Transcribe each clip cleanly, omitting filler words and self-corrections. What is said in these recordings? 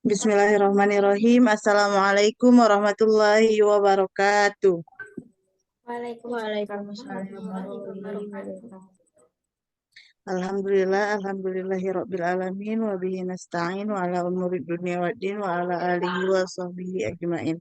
Bismillahirrahmanirrahim. Assalamualaikum warahmatullahi wabarakatuh. Waalaikumsalam Waalaikumsalam warahmatullahi warahmatullahi wabarakatuh. wabarakatuh. Alhamdulillahi rabbil alamin wa bihi nasta'in wa ala umuri dunya waddin wa ala alihi wa sahbihi ajmain.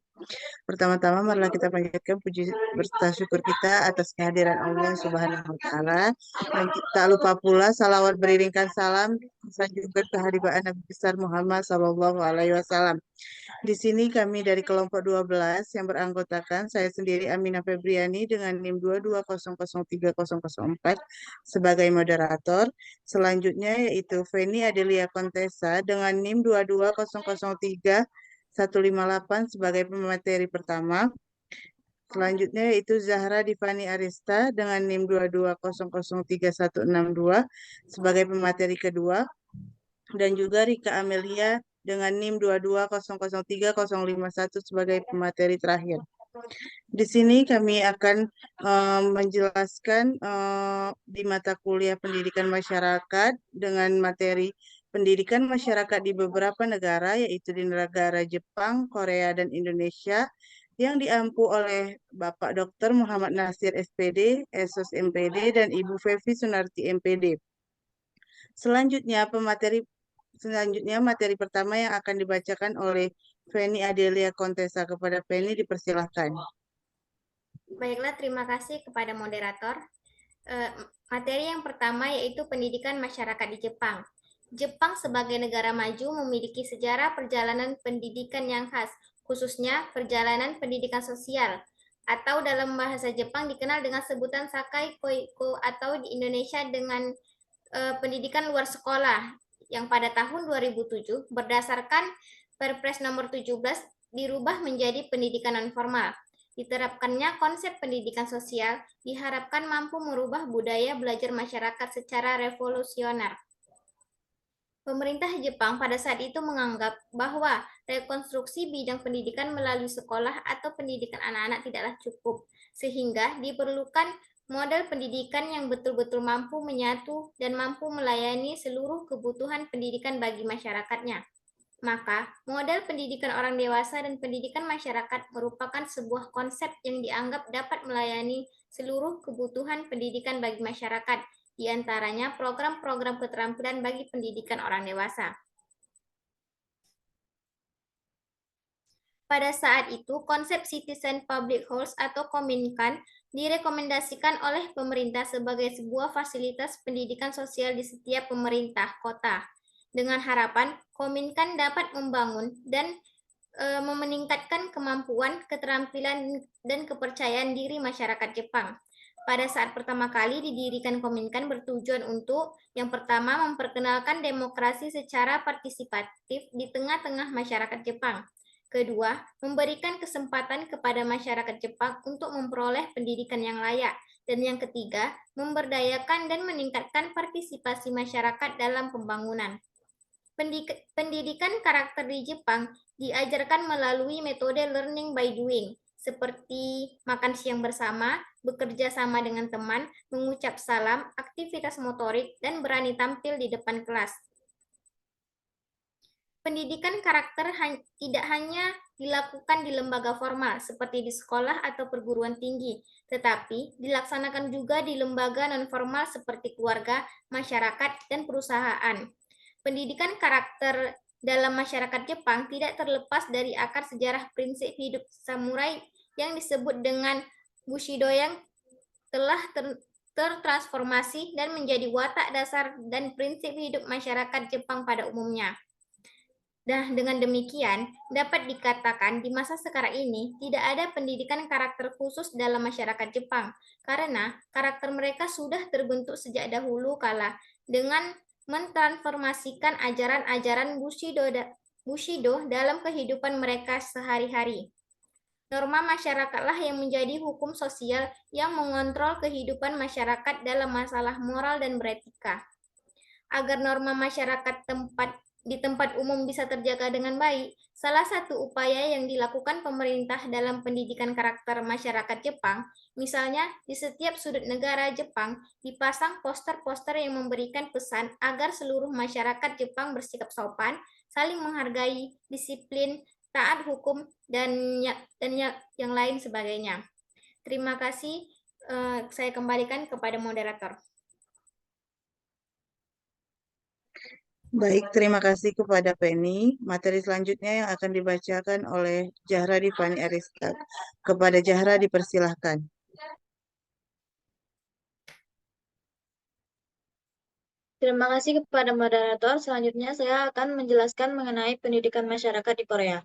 Pertama-tama marilah kita panjatkan puji bersyukur kita atas kehadiran Allah Subhanahu wa taala dan tak lupa pula salawat beriringkan salam sanjungan kehadiran Nabi besar Muhammad sallallahu alaihi wasallam. Di sini kami dari kelompok 12 yang beranggotakan saya sendiri Aminah Febriani dengan NIM 220030004 sebagai moderator. Selanjutnya yaitu Feni Adelia Kontesa dengan NIM 22003-158 sebagai pemateri pertama. Selanjutnya yaitu Zahra Divani Arista dengan NIM 22003-162 sebagai pemateri kedua. Dan juga Rika Amelia dengan NIM 22003-051 sebagai pemateri terakhir. Di sini kami akan menjelaskan di mata kuliah pendidikan masyarakat dengan materi pendidikan masyarakat di beberapa negara, yaitu di negara Jepang, Korea, dan Indonesia, yang diampu oleh Bapak Dr. Muhammad Nasir SPD, Esos MPD, dan Ibu Fevi Sunarti MPD. Selanjutnya materi pertama yang akan dibacakan oleh Feni Adelia Kontesa. Kepada Feni dipersilahkan. Baiklah, terima kasih kepada moderator. Materi yang pertama yaitu pendidikan masyarakat di Jepang. Jepang sebagai negara maju memiliki sejarah perjalanan pendidikan yang khas, khususnya perjalanan pendidikan sosial, atau dalam bahasa Jepang dikenal dengan sebutan Sakai Koiko atau di Indonesia dengan pendidikan luar sekolah yang pada tahun 2007 berdasarkan Perpres nomor 17 dirubah menjadi pendidikan non formal. Diterapkannya konsep pendidikan sosial diharapkan mampu merubah budaya belajar masyarakat secara revolusioner. Pemerintah Jepang pada saat itu menganggap bahwa rekonstruksi bidang pendidikan melalui sekolah atau pendidikan anak-anak tidaklah cukup, sehingga diperlukan model pendidikan yang betul-betul mampu menyatu dan mampu melayani seluruh kebutuhan pendidikan bagi masyarakatnya. Maka, model pendidikan orang dewasa dan pendidikan masyarakat merupakan sebuah konsep yang dianggap dapat melayani seluruh kebutuhan pendidikan bagi masyarakat, di antaranya program-program keterampilan bagi pendidikan orang dewasa. Pada saat itu, konsep Citizen Public Halls atau Kominkan direkomendasikan oleh pemerintah sebagai sebuah fasilitas pendidikan sosial di setiap pemerintah kota, dengan harapan Kominkan dapat membangun dan meningkatkan kemampuan, keterampilan, dan kepercayaan diri masyarakat Jepang. Pada saat pertama kali didirikan Kominkan bertujuan untuk yang pertama memperkenalkan demokrasi secara partisipatif di tengah-tengah masyarakat Jepang. Kedua, memberikan kesempatan kepada masyarakat Jepang untuk memperoleh pendidikan yang layak. Dan yang ketiga, memberdayakan dan meningkatkan partisipasi masyarakat dalam pembangunan. Pendidikan karakter di Jepang diajarkan melalui metode learning by doing, seperti makan siang bersama, bekerja sama dengan teman, mengucap salam, aktivitas motorik, dan berani tampil di depan kelas. Pendidikan karakter tidak hanya dilakukan di lembaga formal seperti di sekolah atau perguruan tinggi, tetapi dilaksanakan juga di lembaga non-formal seperti keluarga, masyarakat, dan perusahaan. Pendidikan karakter dalam masyarakat Jepang tidak terlepas dari akar sejarah prinsip hidup samurai yang disebut dengan Bushido yang telah tertransformasi dan menjadi watak dasar dan prinsip hidup masyarakat Jepang pada umumnya. Nah, dengan demikian, dapat dikatakan di masa sekarang ini tidak ada pendidikan karakter khusus dalam masyarakat Jepang, karena karakter mereka sudah terbentuk sejak dahulu kala dengan mentransformasikan ajaran-ajaran Bushido dalam kehidupan mereka sehari-hari. Norma masyarakatlah yang menjadi hukum sosial yang mengontrol kehidupan masyarakat dalam masalah moral dan beretika. Agar norma masyarakat di tempat umum bisa terjaga dengan baik, salah satu upaya yang dilakukan pemerintah dalam pendidikan karakter masyarakat Jepang, misalnya di setiap sudut negara Jepang dipasang poster-poster yang memberikan pesan agar seluruh masyarakat Jepang bersikap sopan, saling menghargai, disiplin, taat hukum, dan yang lain sebagainya. Terima kasih. Saya kembalikan kepada moderator. Baik, terima kasih kepada Penny. Materi selanjutnya yang akan dibacakan oleh Zahra Divani Ariska. Kepada Zahra dipersilahkan. Terima kasih kepada moderator. Selanjutnya saya akan menjelaskan mengenai pendidikan masyarakat di Korea.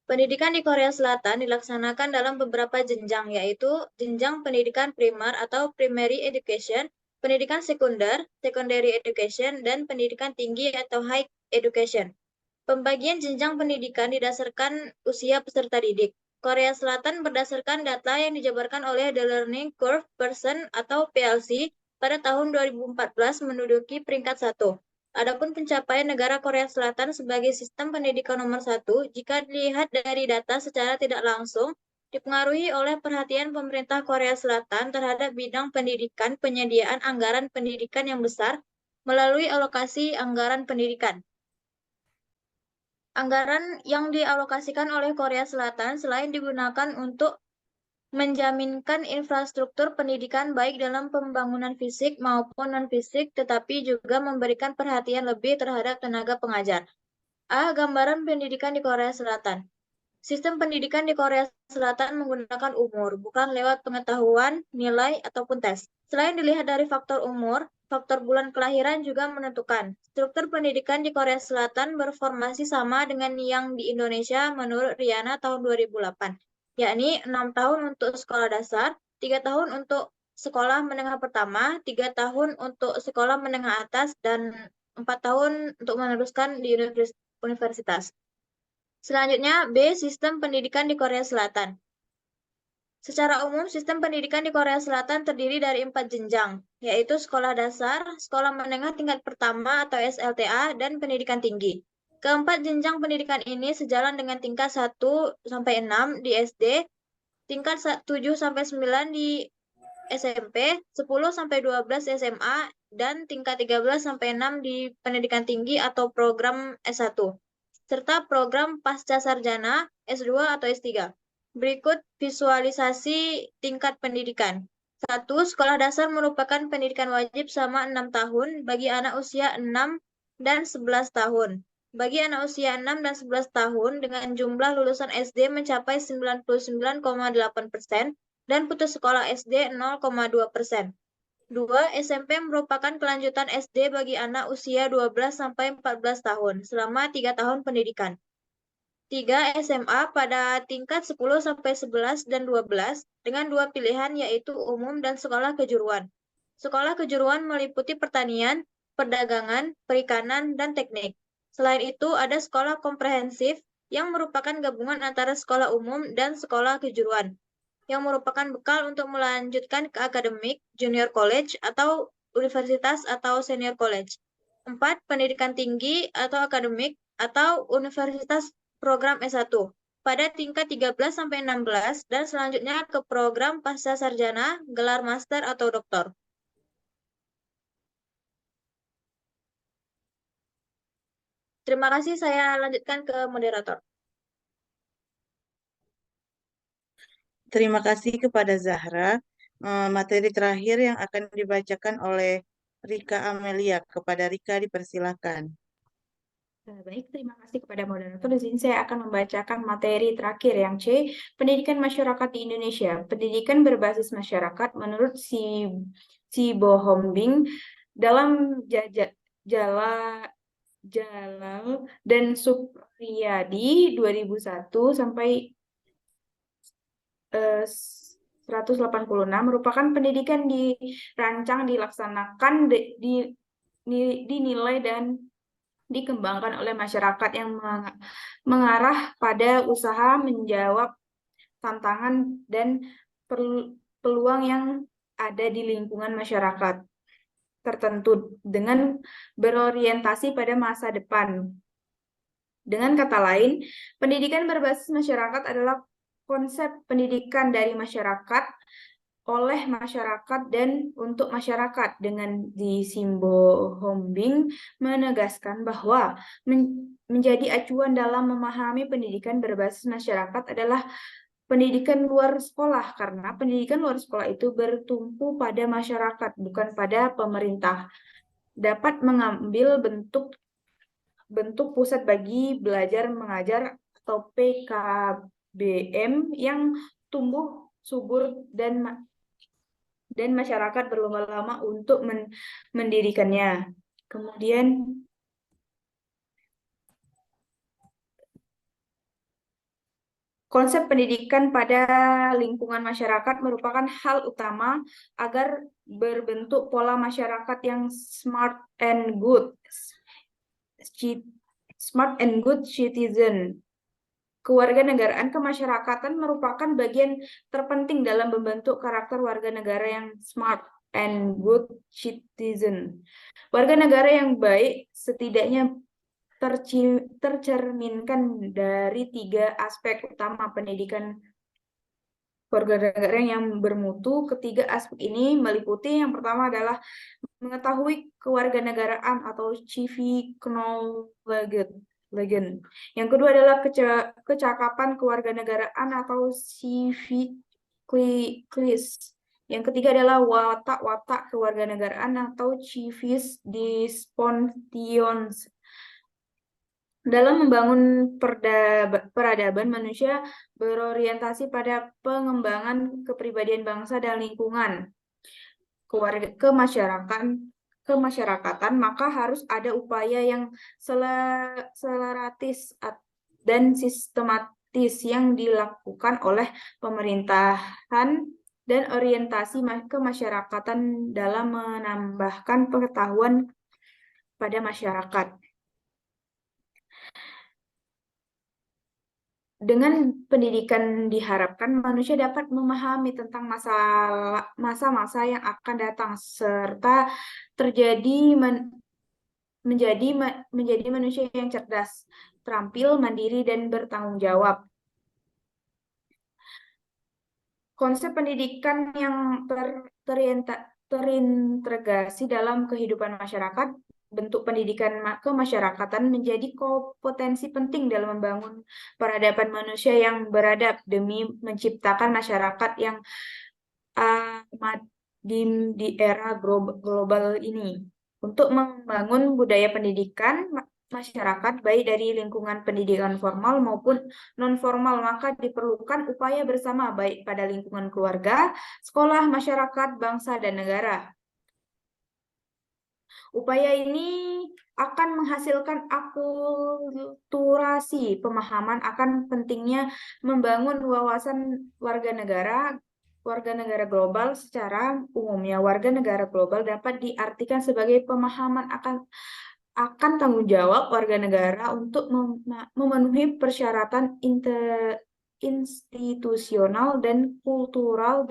Pendidikan di Korea Selatan dilaksanakan dalam beberapa jenjang, yaitu jenjang pendidikan primer atau primary education, pendidikan sekunder, secondary education, dan pendidikan tinggi atau high education. Pembagian jenjang pendidikan didasarkan usia peserta didik. Korea Selatan berdasarkan data yang dijabarkan oleh The Learning Curve Person atau PLC pada tahun 2014 menduduki peringkat 1. Adapun pencapaian negara Korea Selatan sebagai sistem pendidikan nomor 1, jika dilihat dari data secara tidak langsung, dipengaruhi oleh perhatian pemerintah Korea Selatan terhadap bidang pendidikan, penyediaan anggaran pendidikan yang besar melalui alokasi anggaran pendidikan. Anggaran yang dialokasikan oleh Korea Selatan selain digunakan untuk menjaminkan infrastruktur pendidikan baik dalam pembangunan fisik maupun non-fisik, tetapi juga memberikan perhatian lebih terhadap tenaga pengajar. Gambaran pendidikan di Korea Selatan. Sistem pendidikan di Korea Selatan menggunakan umur, bukan lewat pengetahuan, nilai, ataupun tes. Selain dilihat dari faktor umur, faktor bulan kelahiran juga menentukan. Struktur pendidikan di Korea Selatan berformasi sama dengan yang di Indonesia menurut Riana tahun 2008, yakni 6 tahun untuk sekolah dasar, 3 tahun untuk sekolah menengah pertama, 3 tahun untuk sekolah menengah atas, dan 4 tahun untuk meneruskan di universitas. Selanjutnya, B. Sistem pendidikan di Korea Selatan. Secara umum, sistem pendidikan di Korea Selatan terdiri dari 4 jenjang, yaitu sekolah dasar, sekolah menengah tingkat pertama atau SLTA, dan pendidikan tinggi. Keempat jenjang pendidikan ini sejalan dengan tingkat 1-6 di SD, tingkat 7-9 di SMP, 10-12 SMA, dan tingkat 13-6 di pendidikan tinggi atau program S1, serta program pasca sarjana S2 atau S3. Berikut visualisasi tingkat pendidikan. 1. Sekolah dasar merupakan pendidikan wajib selama 6 tahun bagi anak usia 6 dan 11 tahun. Bagi anak usia 6 dan 11 tahun dengan jumlah lulusan SD mencapai 99,8% dan putus sekolah SD 0,2%. 2. SMP merupakan kelanjutan SD bagi anak usia 12-14 tahun selama 3 tahun pendidikan. 3. SMA pada tingkat 10-11 dan 12 dengan 2 pilihan yaitu umum dan sekolah kejuruan. Sekolah kejuruan meliputi pertanian, perdagangan, perikanan, dan teknik. Selain itu, ada sekolah komprehensif yang merupakan gabungan antara sekolah umum dan sekolah kejuruan, yang merupakan bekal untuk melanjutkan ke akademik, junior college, atau universitas atau senior college. 4. Pendidikan tinggi atau akademik atau universitas program S1 pada tingkat 13-16 dan selanjutnya ke program pasca sarjana, gelar master atau doktor. Terima kasih, saya lanjutkan ke moderator. Terima kasih kepada Zahra. Materi terakhir yang akan dibacakan oleh Rika Amelia. Kepada Rika dipersilakan. Baik, terima kasih kepada moderator. Di sini saya akan membacakan materi terakhir yang C, pendidikan masyarakat di Indonesia. Pendidikan berbasis masyarakat menurut si Bohombing dalam Jalal dan Supriyadi 2001 sampai 186 merupakan pendidikan dirancang, dilaksanakan, dinilai dan dikembangkan oleh masyarakat yang mengarah pada usaha menjawab tantangan dan peluang yang ada di lingkungan masyarakat tertentu dengan berorientasi pada masa depan. Dengan kata lain, pendidikan berbasis masyarakat adalah konsep pendidikan dari masyarakat oleh masyarakat dan untuk masyarakat. Dengan di Simbohombing menegaskan bahwa menjadi acuan dalam memahami pendidikan berbasis masyarakat adalah pendidikan luar sekolah, karena pendidikan luar sekolah itu bertumpu pada masyarakat, bukan pada pemerintah. Dapat mengambil bentuk pusat bagi belajar mengajar atau PKBM yang tumbuh subur dan masyarakat berlomba-lomba untuk mendirikannya. Kemudian konsep pendidikan pada lingkungan masyarakat merupakan hal utama agar berbentuk pola masyarakat yang smart and good citizen. Kewarganegaraan kemasyarakatan merupakan bagian terpenting dalam membentuk karakter warga negara yang smart and good citizen. Warga negara yang baik setidaknya tercerminkan dari 3 aspek utama pendidikan warga negara yang bermutu. Ketiga aspek ini meliputi, yang pertama adalah mengetahui kewarganegaraan atau civic knowledge. Yang kedua adalah kecakapan kewarganegaraan atau civic clis. Yang ketiga adalah watak-watak kewarganegaraan atau civis dispositions. Dalam membangun peradaban, manusia berorientasi pada pengembangan kepribadian bangsa dan lingkungan kemasyarakatan, maka harus ada upaya yang seleratis dan sistematis yang dilakukan oleh pemerintahan dan orientasi kemasyarakatan dalam menambahkan pengetahuan pada masyarakat. Dengan pendidikan diharapkan manusia dapat memahami tentang masa-masa yang akan datang serta menjadi manusia yang cerdas, terampil, mandiri, dan bertanggung jawab. Konsep pendidikan yang terintegrasi dalam kehidupan masyarakat, bentuk pendidikan kemasyarakatan menjadi kompetensi penting dalam membangun peradaban manusia yang beradab demi menciptakan masyarakat yang di era global ini. Untuk membangun budaya pendidikan masyarakat baik dari lingkungan pendidikan formal maupun non-formal, maka diperlukan upaya bersama baik pada lingkungan keluarga, sekolah, masyarakat, bangsa, dan negara. Upaya ini akan menghasilkan akulturasi pemahaman akan pentingnya membangun wawasan warga negara global. Secara umumnya, warga negara global dapat diartikan sebagai pemahaman akan tanggung jawab warga negara untuk memenuhi persyaratan institusional dan kultural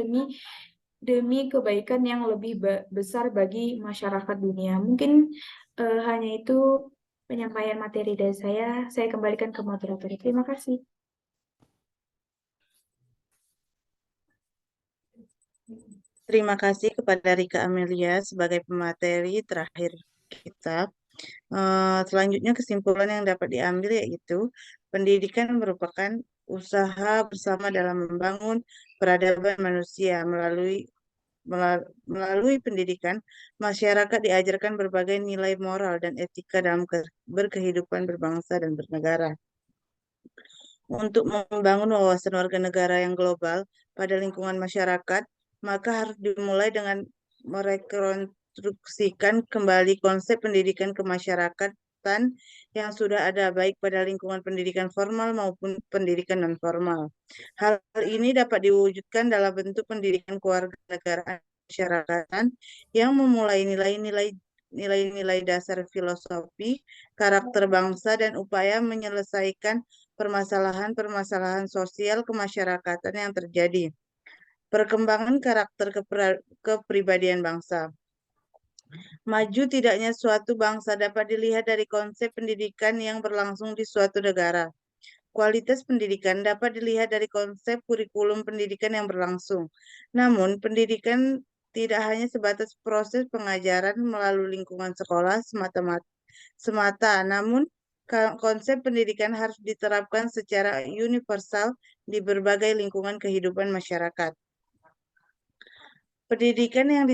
demi kebaikan yang lebih besar bagi masyarakat dunia. Mungkin hanya itu penyampaian materi dari saya. Saya kembalikan ke moderator. Terima kasih. Terima kasih kepada Rika Amelia sebagai pemateri terakhir kita. Selanjutnya kesimpulan yang dapat diambil yaitu pendidikan merupakan usaha bersama dalam membangun peradaban manusia. Melalui pendidikan, masyarakat diajarkan berbagai nilai moral dan etika dalam berkehidupan berbangsa dan bernegara. Untuk membangun wawasan warga negara yang global pada lingkungan masyarakat, maka harus dimulai dengan merekonstruksikan kembali konsep pendidikan kemasyarakatan yang sudah ada baik pada lingkungan pendidikan formal maupun pendidikan non-formal. Hal ini dapat diwujudkan dalam bentuk pendidikan kewarganegaraan masyarakatan yang memulai nilai-nilai dasar filosofi, karakter bangsa, dan upaya menyelesaikan permasalahan-permasalahan sosial kemasyarakatan yang terjadi. Perkembangan karakter kepribadian bangsa. Maju tidaknya suatu bangsa dapat dilihat dari konsep pendidikan yang berlangsung di suatu negara. Kualitas pendidikan dapat dilihat dari konsep kurikulum pendidikan yang berlangsung. Namun, pendidikan tidak hanya sebatas proses pengajaran melalui lingkungan sekolah semata, namun konsep pendidikan harus diterapkan secara universal di berbagai lingkungan kehidupan masyarakat. Pendidikan yang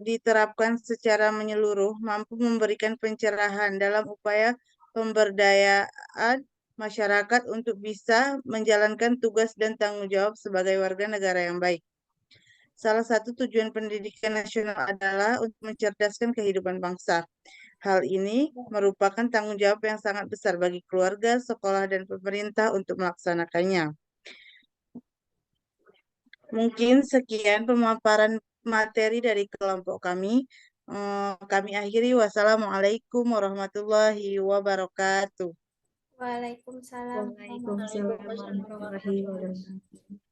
diterapkan secara menyeluruh mampu memberikan pencerahan dalam upaya pemberdayaan masyarakat untuk bisa menjalankan tugas dan tanggung jawab sebagai warga negara yang baik. Salah satu tujuan pendidikan nasional adalah untuk mencerdaskan kehidupan bangsa. Hal ini merupakan tanggung jawab yang sangat besar bagi keluarga, sekolah, dan pemerintah untuk melaksanakannya. Mungkin sekian pemaparan materi dari kelompok kami. Kami akhiri. Wassalamualaikum warahmatullahi wabarakatuh. Waalaikumsalam Waalaikumsalam warahmatullahi wabarakatuh.